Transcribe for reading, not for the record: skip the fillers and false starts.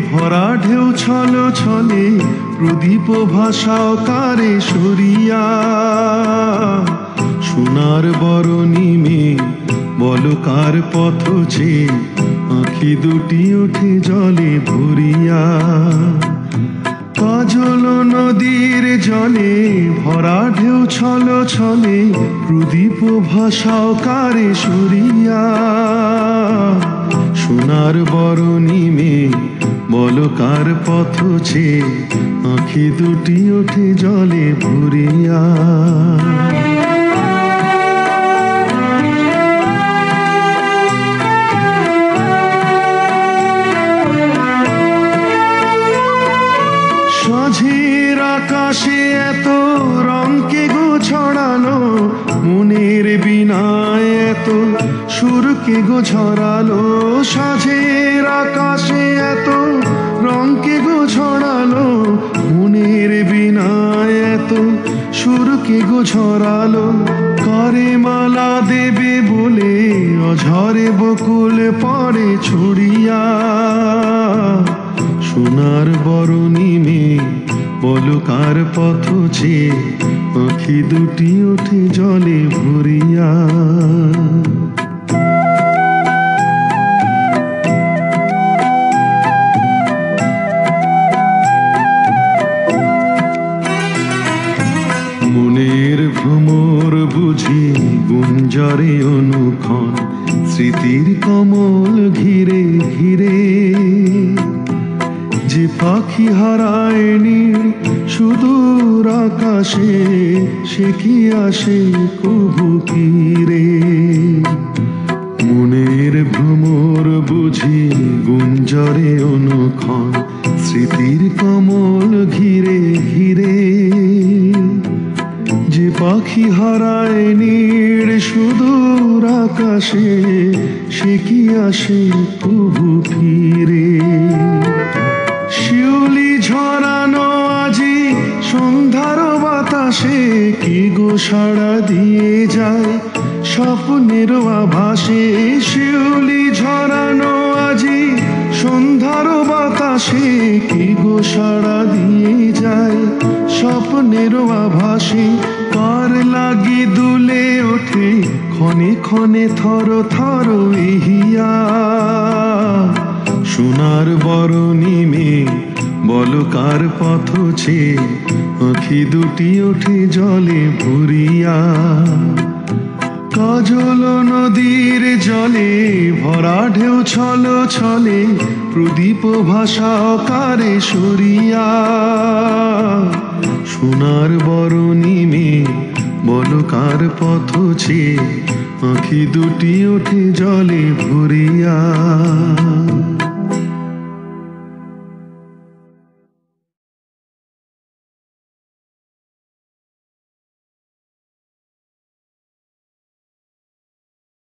ভরা ঢেউ ছল ছলে প্রদীপ ভাষাও কারে সরিয়া। সোনার বরণী মেয়ে বলো কার পথ চেয়ে আঁখি দুটি ওঠে জলে ভরিয়া। কাজল নদীর জলে ভরা ঢেউ ছল ছলে প্রদীপ ভাষাও কারে সরিয়া। সোনার বরণী মেয়ে বলো কার পথ চেয়ে আঁখি দুটি ওঠে জলে ভরিয়া। সাঁঝের আকাশে এত রঙকে গো ছড়ালো, মনের বিনায় এত সুরকে গো ছড়ালো। সাঁঝের আকাশে এত রঙকে গো ছড়ালো, মনের বিনায় এত সুরকে গো ছড়ালো। কারে মালা দেবে বলে অঝরে বকুল পড়ে ছড়িয়া। সোনার বরণী মেয়ে বলো কার পথ চেয়ে আঁখি দুটি ওঠে জলে ভরিয়া। মনের ভ্রমর বুঝি গুঞ্জরে অনুক্ষণ, স্মৃতির কমল ঘিরে ঘিরে। যে পাখি হারায়নি সুদূর আকাশে, সে কি আসে কবু ফিরে। মনের ভ্রমর বুঝি গুঞ্জরে অনুক্ষণ, স্মৃতির কমল ঘিরে ঘিরে। যে পাখি হারায়নি সুদূর আকাশে, সে কি আসে কবু ফিরে। শিউলি ঝরানো আজি সন্ধ্যার বাতাসে, কি গো সাড়া দিয়ে যায় স্বপ্নের আভাসে। শিউলি ঝরানো আজি সন্ধ্যার বাতাসে, কি গো সাড়া দিয়ে যায় স্বপ্নের আভাসে। কার লাগি দুলে ওঠে ক্ষণে ক্ষণে থর থর এহিয়া। সোনার বরণী মেয়ে বলো কার পথ চেয়ে আঁখি দুটি ওঠে জলে ভরিয়া। কাজল নদীর জলে ভরা ঢেউ ছল ছলে প্রদীপ ভাষা কারে সরিয়া। সোনার বরণী মেয়ে বলো কার পথ চেয়ে আঁখি দুটি ওঠে জলে ভরিয়া।